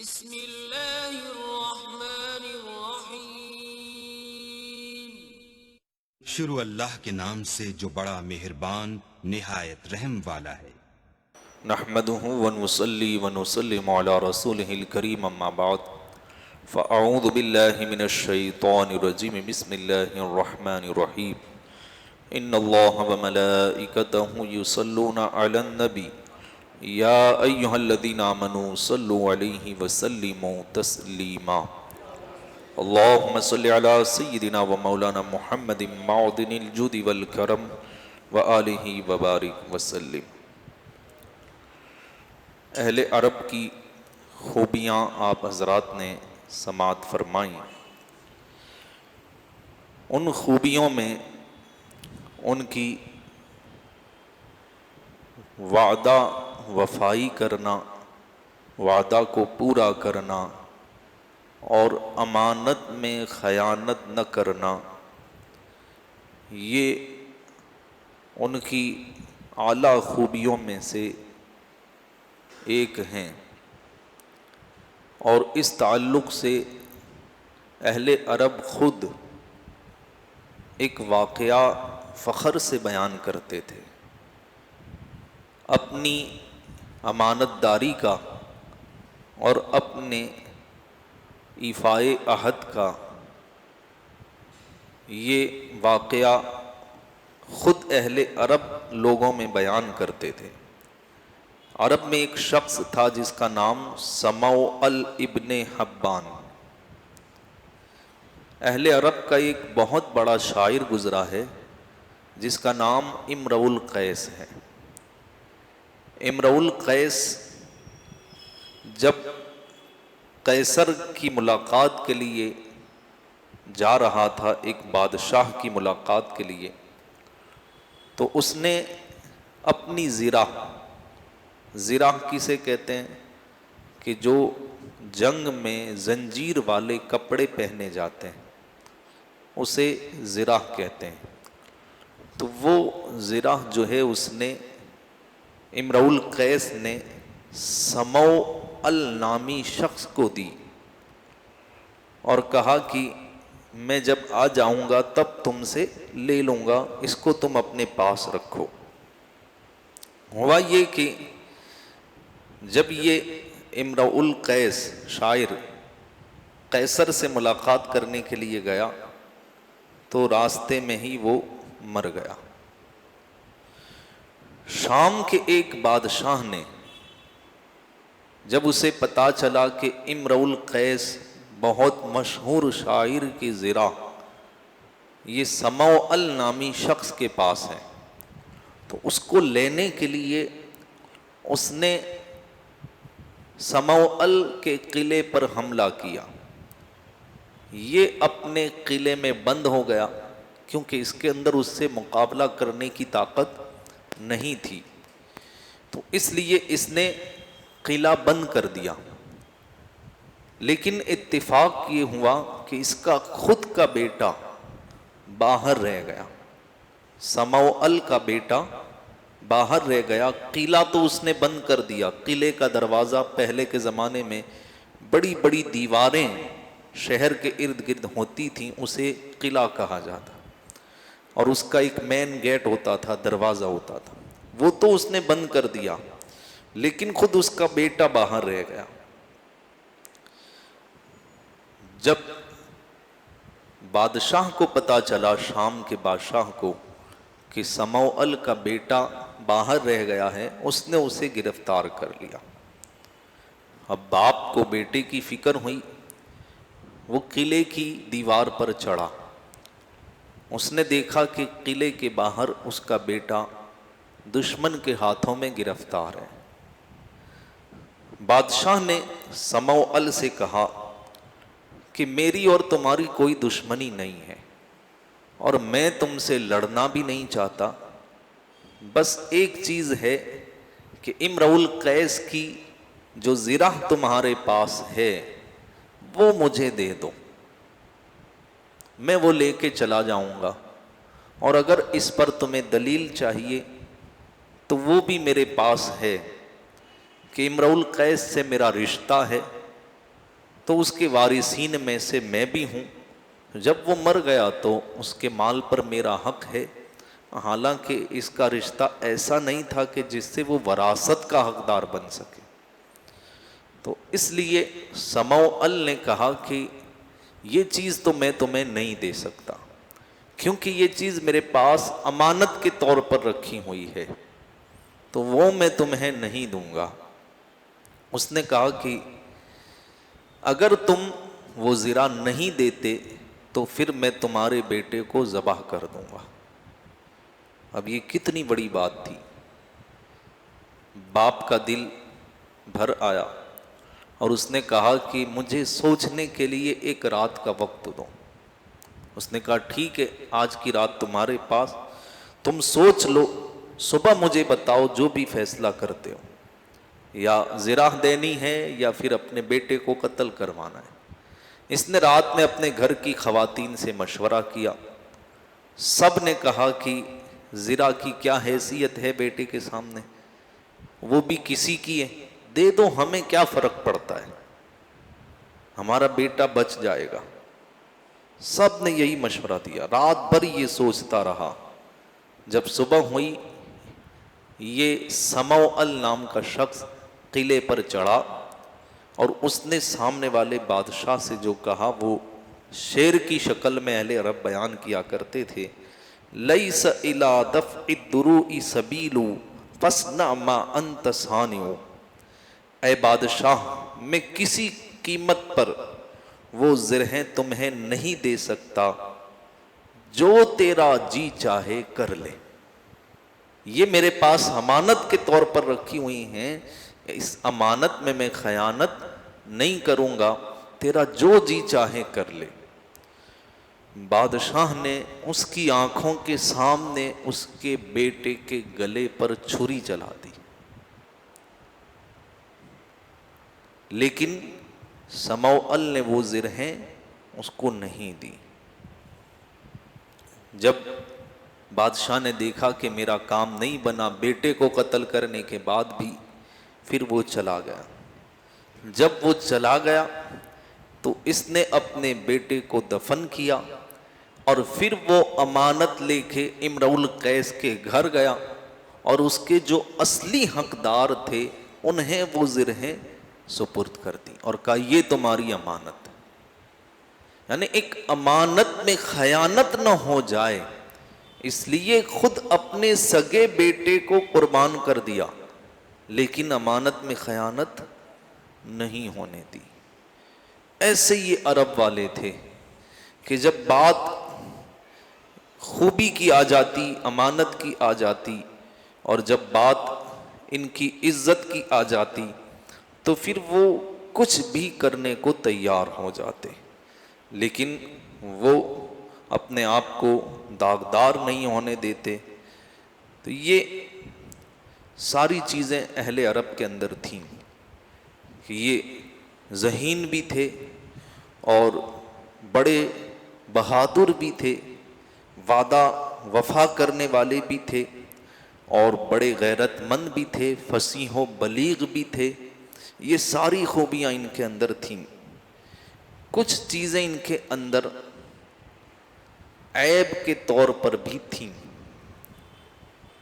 بسم اللہ الرحمن الرحیم۔ شروع اللہ کے نام سے جو بڑا مہربان نہایت رحم والا ہے۔ نحمده ونصلي ونسلم على رسوله الكريم اما بعد فاعوذ بالله من الشيطان الرجيم بسم الله الرحمن الرحيم ان الله وملائكته يصلون على النبي يا ايها الذين امنوا صلوا عليه وسلموا تسليما اللهم صل على سيدنا ومولانا محمد معدن الجود والكرم وآله وبارك وسلم۔ اہل عرب کی خوبیاں آپ حضرات نے سماعت فرمائیں۔ ان خوبیوں میں ان کی وعدہ وفائی کرنا، وعدہ کو پورا کرنا اور امانت میں خیانت نہ کرنا، یہ ان کی اعلیٰ خوبیوں میں سے ایک ہیں، اور اس تعلق سے اہل عرب خود ایک واقعہ فخر سے بیان کرتے تھے، اپنی امانت داری کا اور اپنے ایفائے عہد کا۔ یہ واقعہ خود اہل عرب لوگوں میں بیان کرتے تھے۔ عرب میں ایک شخص تھا جس کا نام سموعل ابن حبان۔ اہل عرب کا ایک بہت بڑا شاعر گزرا ہے جس کا نام امرؤ القیس ہے۔ امرؤ القیس جب قیصر کی ملاقات کے لیے جا رہا تھا، ایک بادشاہ کی ملاقات کے لیے، تو اس نے اپنی زرہ کسے کہتے ہیں کہ جو جنگ میں زنجیر والے کپڑے پہنے جاتے ہیں اسے زرہ کہتے ہیں۔ تو وہ زرہ جو ہے اس نے امرؤ القیس نے سموعل نامی شخص کو دی اور کہا کہ میں جب آ جاؤں گا تب تم سے لے لوں گا، اس کو تم اپنے پاس رکھو۔ ہوا یہ کہ جب یہ امرؤ القیس شاعر قیصر سے ملاقات کرنے کے لیے گیا تو راستے میں ہی وہ مر گیا۔ شام کے ایک بادشاہ نے جب اسے پتا چلا کہ امرؤ القیس بہت مشہور شاعر کی زرہ یہ سموعل نامی شخص کے پاس ہے، تو اس کو لینے کے لیے اس نے سموعل کے قلعے پر حملہ کیا۔ یہ اپنے قلعے میں بند ہو گیا کیونکہ اس کے اندر اس سے مقابلہ کرنے کی طاقت نہیں تھی، تو اس لیے اس نے قلعہ بند کر دیا۔ لیکن اتفاق یہ ہوا کہ اس کا خود کا بیٹا باہر رہ گیا، سموعل کا بیٹا باہر رہ گیا۔ قلعہ تو اس نے بند کر دیا، قلعے کا دروازہ، پہلے کے زمانے میں بڑی بڑی دیواریں شہر کے ارد گرد ہوتی تھیں، اسے قلعہ کہا جاتا، اور اس کا ایک مین گیٹ ہوتا تھا، دروازہ ہوتا تھا، وہ تو اس نے بند کر دیا، لیکن خود اس کا بیٹا باہر رہ گیا۔ جب بادشاہ کو پتا چلا، شام کے بادشاہ کو، کہ سموعل کا بیٹا باہر رہ گیا ہے، اس نے اسے گرفتار کر لیا۔ اب باپ کو بیٹے کی فکر ہوئی، وہ قلعے کی دیوار پر چڑھا، اس نے دیکھا کہ قلعے کے باہر اس کا بیٹا دشمن کے ہاتھوں میں گرفتار ہے۔ بادشاہ نے سموعل سے کہا کہ میری اور تمہاری کوئی دشمنی نہیں ہے اور میں تم سے لڑنا بھی نہیں چاہتا، بس ایک چیز ہے کہ امرؤ القیس کی جو زرہ تمہارے پاس ہے وہ مجھے دے دو، میں وہ لے کے چلا جاؤں گا، اور اگر اس پر تمہیں دلیل چاہیے تو وہ بھی میرے پاس ہے کہ امرؤ القیس سے میرا رشتہ ہے تو اس کے وارثین میں سے میں بھی ہوں، جب وہ مر گیا تو اس کے مال پر میرا حق ہے، حالانکہ اس کا رشتہ ایسا نہیں تھا کہ جس سے وہ وراثت کا حقدار بن سکے۔ تو اس لیے سموئل نے کہا کہ یہ چیز تو میں تمہیں نہیں دے سکتا، کیونکہ یہ چیز میرے پاس امانت کے طور پر رکھی ہوئی ہے، تو وہ میں تمہیں نہیں دوں گا۔ اس نے کہا کہ اگر تم وہ زرہ نہیں دیتے تو پھر میں تمہارے بیٹے کو ذبح کر دوں گا۔ اب یہ کتنی بڑی بات تھی۔ باپ کا دل بھر آیا اور اس نے کہا کہ مجھے سوچنے کے لیے ایک رات کا وقت دو۔ اس نے کہا ٹھیک ہے، آج کی رات تمہارے پاس، تم سوچ لو، صبح مجھے بتاؤ جو بھی فیصلہ کرتے ہو، یا زرہ دینی ہے یا پھر اپنے بیٹے کو قتل کروانا ہے۔ اس نے رات میں اپنے گھر کی خواتین سے مشورہ کیا، سب نے کہا کہ زرہ کی کیا حیثیت ہے بیٹے کے سامنے، وہ بھی کسی کی ہے، دے دو، ہمیں کیا فرق پڑتا ہے، ہمارا بیٹا بچ جائے گا۔ سب نے یہی مشورہ دیا، رات بھر یہ سوچتا رہا۔ جب صبح ہوئی، یہ سموئل نام کا شخص قلعے پر چڑھا اور اس نے سامنے والے بادشاہ سے جو کہا وہ شیر کی شکل میں اہل عرب بیان کیا کرتے تھے، لیس الی دفع الدروع سبیل فاصنع ما انت صانع۔ اے بادشاہ، میں کسی قیمت پر وہ زرہیں تمہیں نہیں دے سکتا، جو تیرا جی چاہے کر لے۔ یہ میرے پاس امانت کے طور پر رکھی ہوئی ہیں، اس امانت میں خیانت نہیں کروں گا، تیرا جو جی چاہے کر لے۔ بادشاہ نے اس کی آنکھوں کے سامنے اس کے بیٹے کے گلے پر چھری چلا دی، لیکن سموئل نے وہ زرہیں اس کو نہیں دی۔ جب بادشاہ نے دیکھا کہ میرا کام نہیں بنا بیٹے کو قتل کرنے کے بعد بھی، پھر وہ چلا گیا۔ جب وہ چلا گیا تو اس نے اپنے بیٹے کو دفن کیا اور پھر وہ امانت لے کے امرؤ القیس کے گھر گیا اور اس کے جو اصلی حقدار تھے انہیں وہ زرہیں سپرد کر دی اور کہا یہ تمہاری امانت ہے۔ یعنی ایک امانت میں خیانت نہ ہو جائے، اس لیے خود اپنے سگے بیٹے کو قربان کر دیا، لیکن امانت میں خیانت نہیں ہونے دی۔ ایسے یہ عرب والے تھے کہ جب بات خوبی کی آ جاتی، امانت کی آ جاتی، اور جب بات ان کی عزت کی آ جاتی تو پھر وہ کچھ بھی کرنے کو تیار ہو جاتے، لیکن وہ اپنے آپ کو داغدار نہیں ہونے دیتے۔ تو یہ ساری چیزیں اہل عرب کے اندر تھیں کہ یہ ذہین بھی تھے اور بڑے بہادر بھی تھے، وعدہ وفا کرنے والے بھی تھے اور بڑے غیرت مند بھی تھے، فصیح و بلیغ بھی تھے۔ یہ ساری خوبیاں ان کے اندر تھیں۔ کچھ چیزیں ان کے اندر عیب کے طور پر بھی تھیں،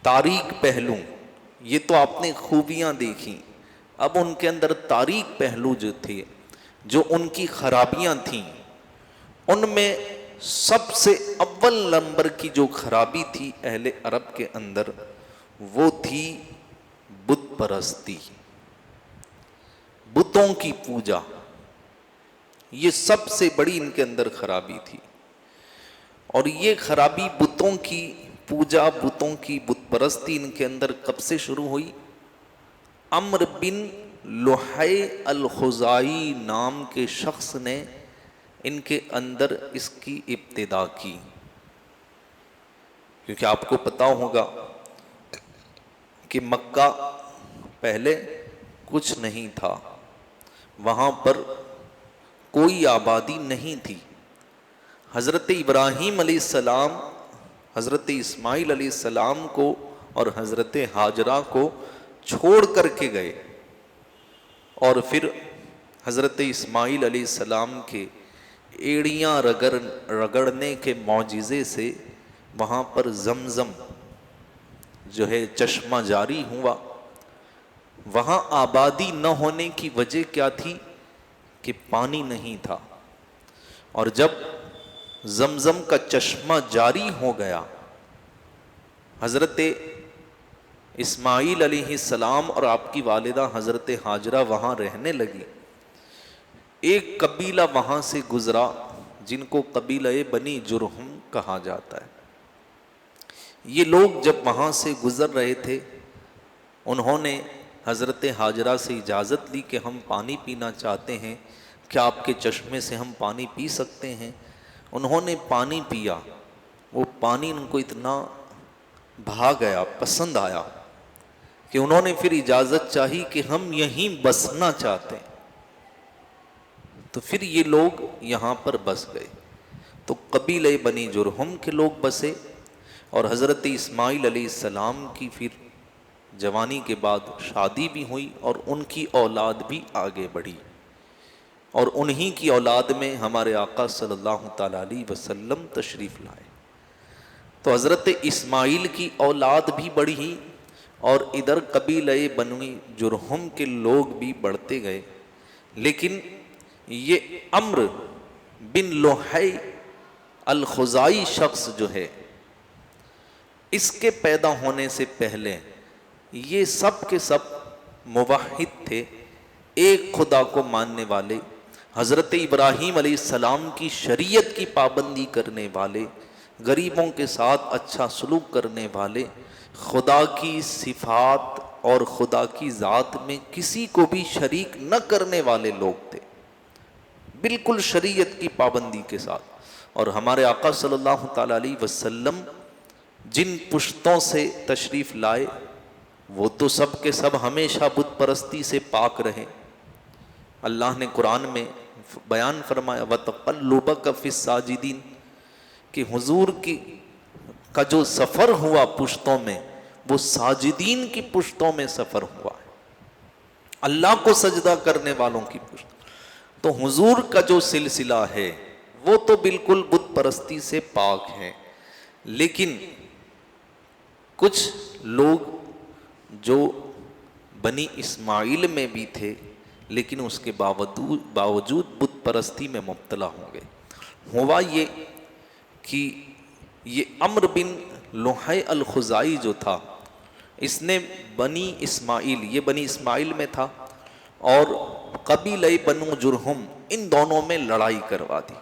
تاریک پہلو۔ یہ تو آپ نے خوبیاں دیکھیں، اب ان کے اندر تاریک پہلو جو تھے، جو ان کی خرابیاں تھیں، ان میں سب سے اول نمبر کی جو خرابی تھی اہل عرب کے اندر، وہ تھی بت پرستی، بتوں کی پوجا۔ یہ سب سے بڑی ان کے اندر خرابی تھی، اور یہ خرابی بتوں کی پوجا، بتوں کی بت پرستی ان کے اندر کب سے شروع ہوئی؟ عمرو بن لحی الخزاعی نام کے شخص نے ان کے اندر اس کی ابتدا کی۔ کیونکہ آپ کو پتا ہوگا کہ مکہ پہلے کچھ نہیں تھا، وہاں پر کوئی آبادی نہیں تھی۔ حضرت ابراہیم علیہ السلام حضرت اسماعیل علیہ السلام کو اور حضرت ہاجرہ کو چھوڑ کر کے گئے، اور پھر حضرت اسماعیل علیہ السلام کے ایڑیاں رگڑنے کے معجزے سے وہاں پر زمزم جو ہے چشمہ جاری ہوا. وہاں آبادی نہ ہونے کی وجہ کیا تھی کہ پانی نہیں تھا، اور جب زمزم کا چشمہ جاری ہو گیا، حضرت اسماعیل علیہ السلام اور آپ کی والدہ حضرت ہاجرہ وہاں رہنے لگی. ایک قبیلہ وہاں سے گزرا جن کو قبیلہ بنی جرہم کہا جاتا ہے. یہ لوگ جب وہاں سے گزر رہے تھے، انہوں نے حضرت ہاجرہ سے اجازت لی کہ ہم پانی پینا چاہتے ہیں، کیا آپ کے چشمے سے ہم پانی پی سکتے ہیں؟ انہوں نے پانی پیا. وہ پانی ان کو اتنا بھا گیا، پسند آیا کہ انہوں نے پھر اجازت چاہی کہ ہم یہیں بسنا چاہتے ہیں. تو پھر یہ لوگ یہاں پر بس گئے. تو قبیلہ بنی جرہم کے لوگ بسے، اور حضرت اسماعیل علیہ السلام کی پھر جوانی کے بعد شادی بھی ہوئی اور ان کی اولاد بھی آگے بڑھی، اور انہی کی اولاد میں ہمارے آقا صلی اللہ تعالیٰ علیہ وسلم تشریف لائے. تو حضرت اسماعیل کی اولاد بھی بڑھی اور ادھر قبیلہ بنی جرہم کے لوگ بھی بڑھتے گئے. لیکن یہ عمرو بن لوحی الخزاعی شخص جو ہے، اس کے پیدا ہونے سے پہلے یہ سب کے سب موحد تھے، ایک خدا کو ماننے والے، حضرت ابراہیم علیہ السلام کی شریعت کی پابندی کرنے والے، غریبوں کے ساتھ اچھا سلوک کرنے والے، خدا کی صفات اور خدا کی ذات میں کسی کو بھی شریک نہ کرنے والے لوگ تھے، بالکل شریعت کی پابندی کے ساتھ. اور ہمارے آقا صلی اللہ تعالیٰ علیہ وسلم جن پشتوں سے تشریف لائے وہ تو سب کے سب ہمیشہ بت پرستی سے پاک رہے. اللہ نے قرآن میں بیان فرمایا وَتَقَلُّبَكَ فِي السَّاجِدِينَ کہ حضور کا جو سفر ہوا پشتوں میں، وہ ساجدین کی پشتوں میں سفر ہوا ہے، اللہ کو سجدہ کرنے والوں کی پشت. تو حضور کا جو سلسلہ ہے وہ تو بالکل بت پرستی سے پاک ہے. لیکن کچھ لوگ جو بنی اسماعیل میں بھی تھے لیکن اس کے باوجود بت پرستی میں مبتلا ہو گئے. ہوا یہ کہ یہ عمرو بن لوحی الخزاعی جو تھا، اس نے بنی اسماعیل، یہ بنی اسماعیل میں تھا، اور قبیلہ بنو جرہم، ان دونوں میں لڑائی کروا دی،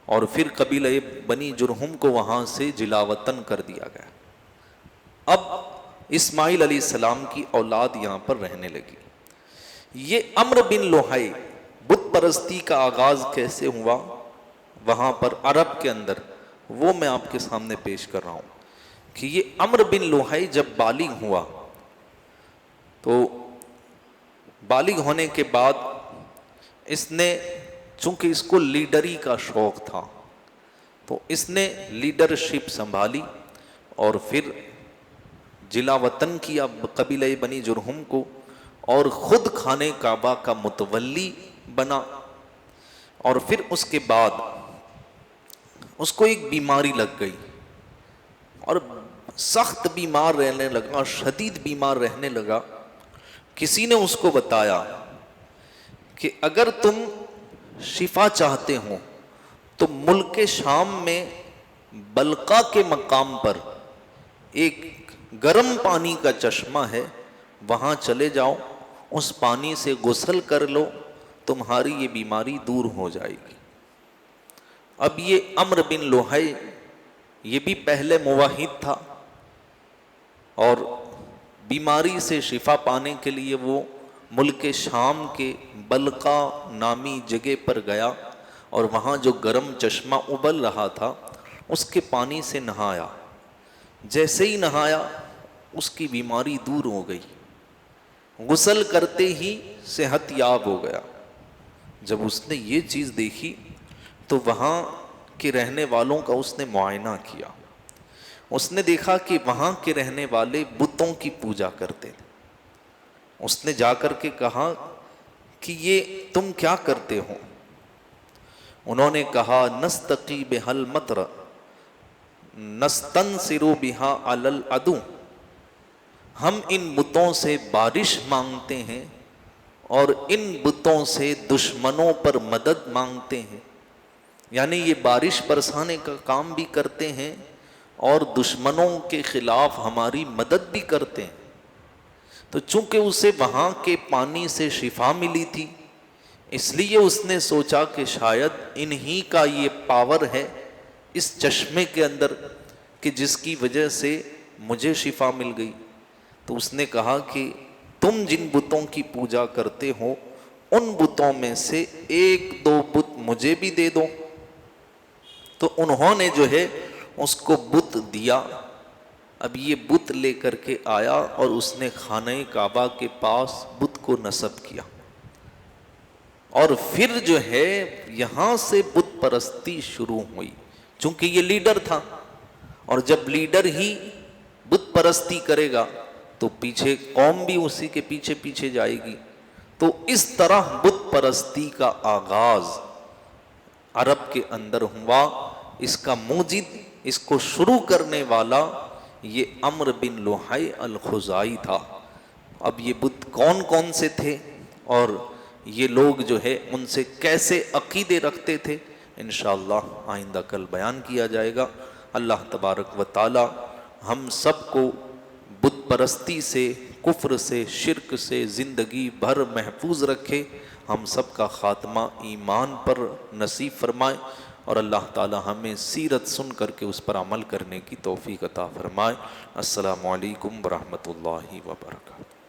اور پھر قبیلہ بنی جرہم کو وہاں سے جلا وطن کر دیا گیا. اب اسماعیل علیہ السلام کی اولاد یہاں پر رہنے لگی. یہ عمرو بن لوحی، بت پرستی کا آغاز کیسے ہوا وہاں پر عرب کے اندر، وہ میں آپ کے سامنے پیش کر رہا ہوں. کہ یہ عمرو بن لوحی جب بالغ ہوا تو بالغ ہونے کے بعد اس نے، چونکہ اس کو لیڈری کا شوق تھا، تو اس نے لیڈرشپ سنبھالی اور پھر جلا وطن کیا قبیلہ بنی جرہم کو، اور خود خانہ کعبہ کا متولی بنا. اور پھر اس کے بعد اس کو ایک بیماری لگ گئی اور سخت بیمار رہنے لگا، شدید بیمار رہنے لگا. کسی نے اس کو بتایا کہ اگر تم شفا چاہتے ہو تو ملک شام میں بلقا کے مقام پر ایک گرم پانی کا چشمہ ہے، وہاں چلے جاؤ، اس پانی سے غسل کر لو، تمہاری یہ بیماری دور ہو جائے گی. اب یہ عمرو بن لوحی یہ بھی پہلے موحد تھا، اور بیماری سے شفا پانے کے لیے وہ ملک شام کے بلقا نامی جگہ پر گیا، اور وہاں جو گرم چشمہ ابل رہا تھا اس کے پانی سے نہایا. جیسے ہی نہایا اس کی بیماری دور ہو گئی، غسل کرتے ہی صحت یاب ہو گیا. جب اس نے یہ چیز دیکھی تو وہاں کے رہنے والوں کا اس نے معائنہ کیا. اس نے دیکھا کہ وہاں کے رہنے والے بتوں کی پوجا کرتے تھے. اس نے جا کر کے کہا کہ یہ تم کیا کرتے ہو؟ انہوں نے کہا نستقی بہل مطر نستنصر بہا علی العدو، ہم ان بتوں سے بارش مانگتے ہیں اور ان بتوں سے دشمنوں پر مدد مانگتے ہیں، یعنی یہ بارش برسانے کا کام بھی کرتے ہیں اور دشمنوں کے خلاف ہماری مدد بھی کرتے ہیں۔ تو چونکہ اسے وہاں کے پانی سے شفا ملی تھی، اس لیے اس نے سوچا کہ شاید انہی کا یہ پاور ہے اس چشمے کے اندر کہ جس کی وجہ سے مجھے شفا مل گئی۔ تو اس نے کہا کہ تم جن بتوں کی پوجا کرتے ہو ان بتوں میں سے ایک دو بت مجھے بھی دے دو۔ تو انہوں نے جو ہے اس کو بت دیا۔ اب یہ بت لے کر کے آیا اور اس نے خانہ کعبہ کے پاس بت کو نصب کیا، اور پھر جو ہے یہاں سے بت پرستی شروع ہوئی، چونکہ یہ لیڈر تھا، اور جب لیڈر ہی بت پرستی کرے گا تو پیچھے قوم بھی اسی کے پیچھے پیچھے جائے گی۔ تو اس طرح بت پرستی کا آغاز عرب کے اندر ہوا۔ اس کا موجد، اس کو شروع کرنے والا یہ عمرو بن لحی الخزاعی تھا۔ اب یہ بت کون کون سے تھے اور یہ لوگ جو ہے ان سے کیسے عقیدے رکھتے تھے، انشاءاللہ آئندہ کل بیان کیا جائے گا۔ اللہ تبارک و تعالی ہم سب کو بت پرستی سے، کفر سے، شرک سے زندگی بھر محفوظ رکھے، ہم سب کا خاتمہ ایمان پر نصیب فرمائے، اور اللہ تعالی ہمیں سیرت سن کر کے اس پر عمل کرنے کی توفیق عطا فرمائے۔ السلام علیکم ورحمۃ اللہ وبرکاتہ۔